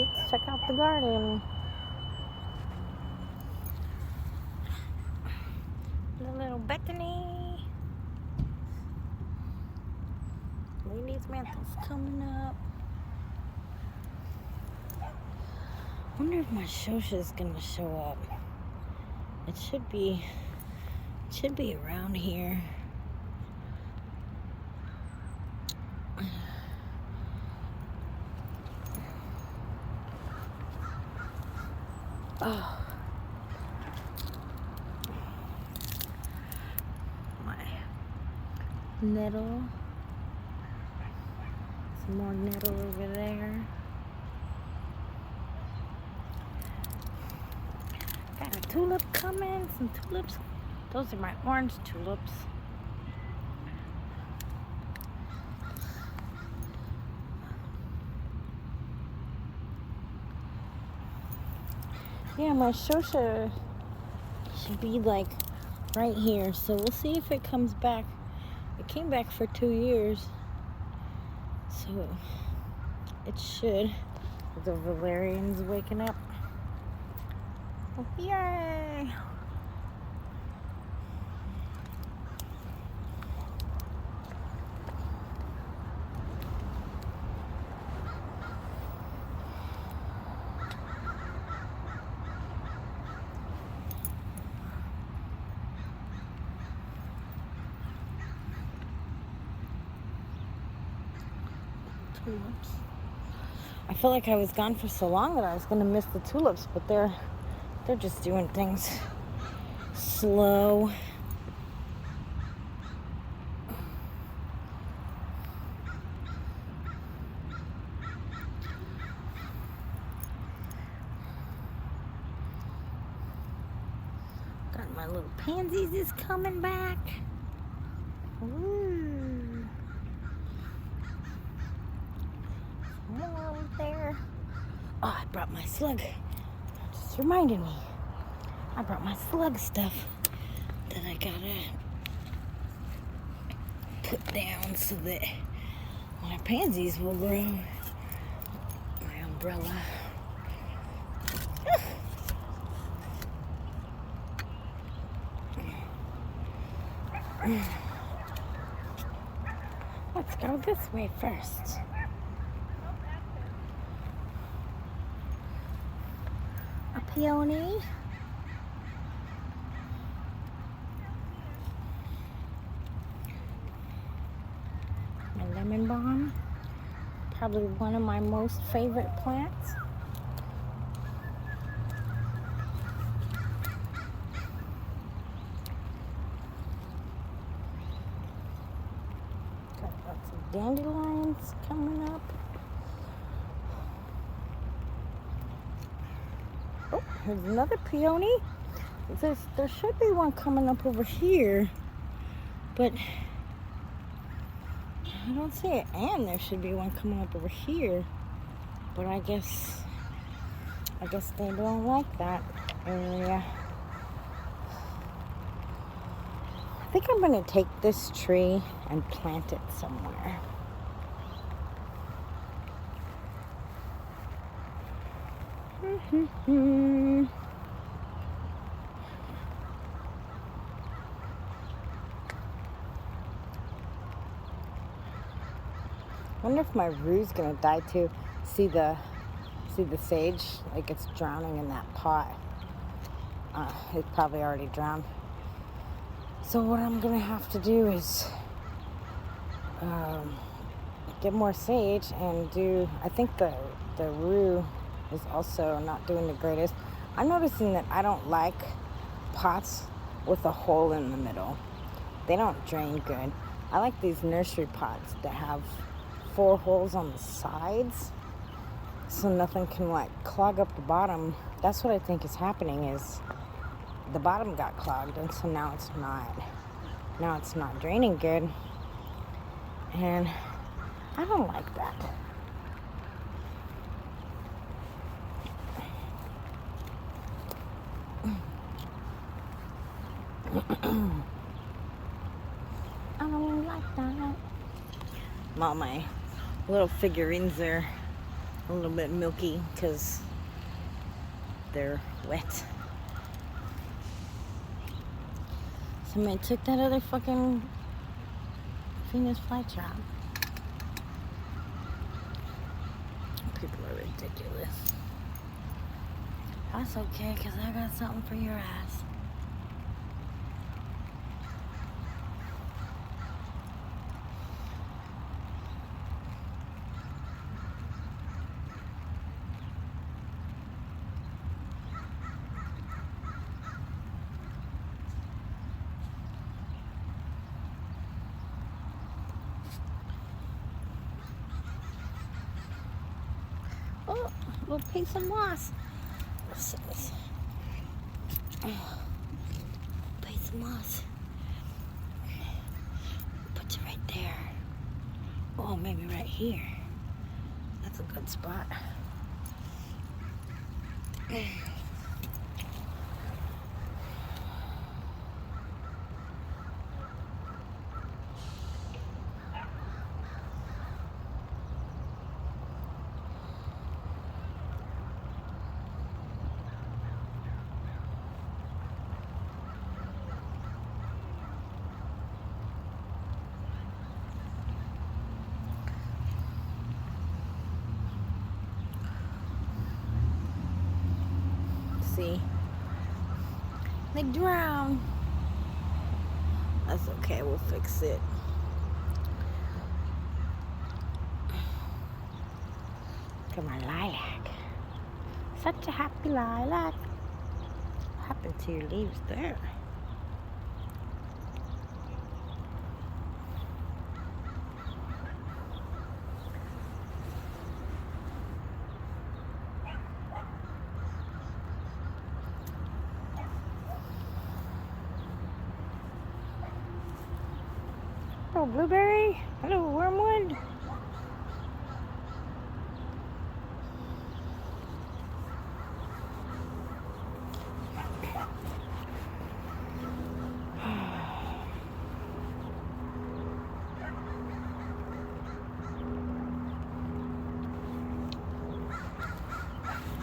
let's check out the garden. The little Bethany. Ladies' mantle's coming up. Wonder if my Shosha's gonna show up. It should be around here. Oh, my nettle. Some more nettle over there. Got a tulip coming, some tulips. Those are my orange tulips. Yeah, my Shosha should be like right here. So we'll see if it comes back. It came back for 2 years. So it should. The valerian's waking up. Oh, yay! Tulips. I felt like I was gone for so long that I was gonna miss the tulips, but they're just doing things slow. Got my little pansies is coming back. Ooh. More over there. Oh, I brought my slug. Just reminded me. I brought my slug stuff that I gotta put down so that my pansies will grow. My umbrella. Let's go this way first. A peony. My lemon balm. Probably one of my most favorite plants. Got lots of dandelions coming up. Oh, here's another peony. There should be one coming up over here, but I don't see it. And there should be one coming up over here, but I guess they don't like that area. I think I'm gonna take this tree and plant it somewhere. Wonder if my rue's gonna die too. See the sage, like it's drowning in that pot. It's probably already drowned. So what I'm gonna have to do is get more sage and do. I think the rue is also not doing the greatest. I'm noticing that I don't like pots with a hole in the middle. They don't drain good. I like these nursery pots that have 4 holes on the sides, so nothing can like clog up the bottom. That's what I think is happening, is the bottom got clogged, and so now it's not draining good, and I don't like that. I don't like that. All my little figurines are a little bit milky because they're wet. Somebody took that other fucking Venus flytrap. People are ridiculous. That's okay, because I got something for your ass. Oh, a little piece of moss. What's this? Oh, piece of moss. Put it right there. Oh, maybe right here. That's a good spot. See? They drown. That's okay, we'll fix it. Look at my lilac. Such a happy lilac. What happened to your leaves there? Hello, blueberry. Hello, wormwood.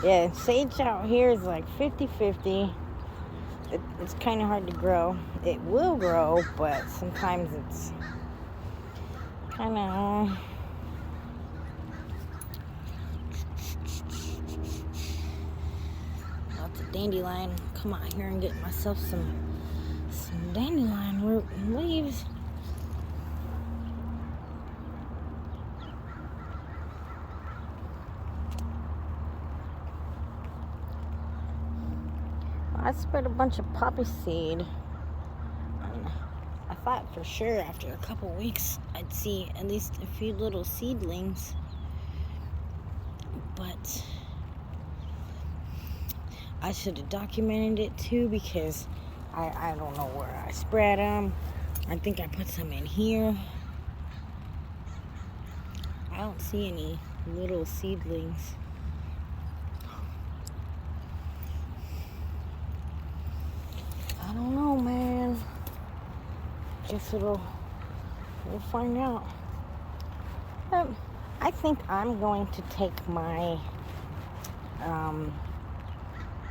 Yeah, sage out here is like 50-50. It's kind of hard to grow. It will grow, but sometimes it's kind of... Lots of dandelion. Come out here and get myself some dandelion root and leaves. I spread a bunch of poppy seed. I thought for sure after a couple weeks I'd see at least a few little seedlings, but I should have documented it too, because I don't know where I spread them. I think I put some in here. I don't see any little seedlings. I don't know, man. Guess we'll find out. I think I'm going to take my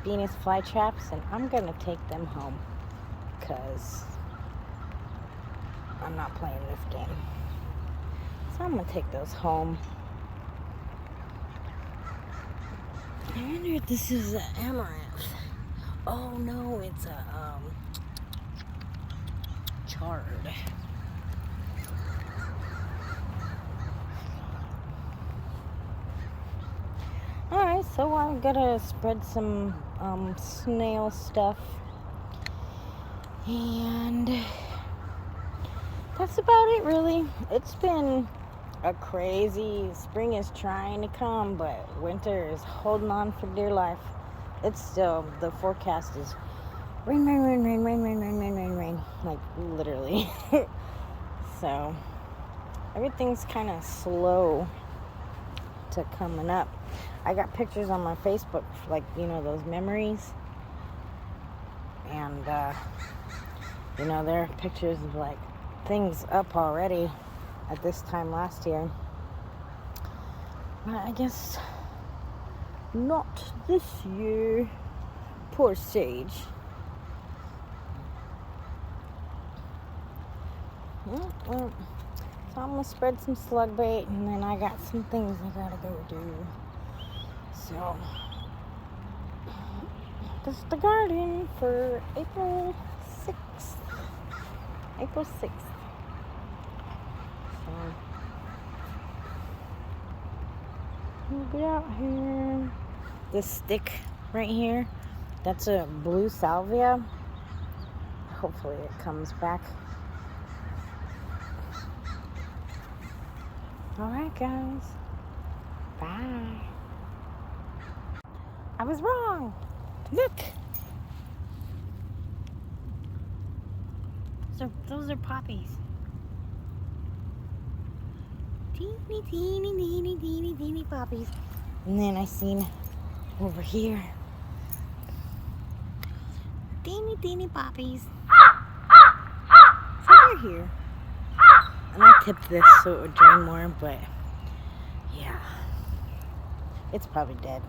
Venus flytraps and I'm going to take them home, because I'm not playing this game. So I'm going to take those home. I wonder if this is an amaranth. Oh no, it's a chard. Alright, so I'm gonna spread some snail stuff, and that's about it really. It's been a crazy... Spring is trying to come, but winter is holding on for dear life. It's still, the forecast is rain, rain, rain, rain, rain, rain, rain, rain, rain, rain, like literally. So everything's kind of slow to coming up. I got pictures on my Facebook, like, you know, those memories, and you know, there are pictures of like things up already at this time last year. But I guess Not this year. Poor sage. Well, so I'm gonna spread some slug bait, and then I got some things I gotta go do. So this is the garden for April 6th. April 6th. So we'll be out here. This stick right here, that's a blue salvia. Hopefully it comes back. Alright guys, bye. I was wrong. Look. So those are poppies. Teeny, teeny, teeny, teeny, teeny poppies. And then I seen over here, teeny, teeny poppies. So they're here. And I tipped this so it would drain more, but yeah, it's probably dead.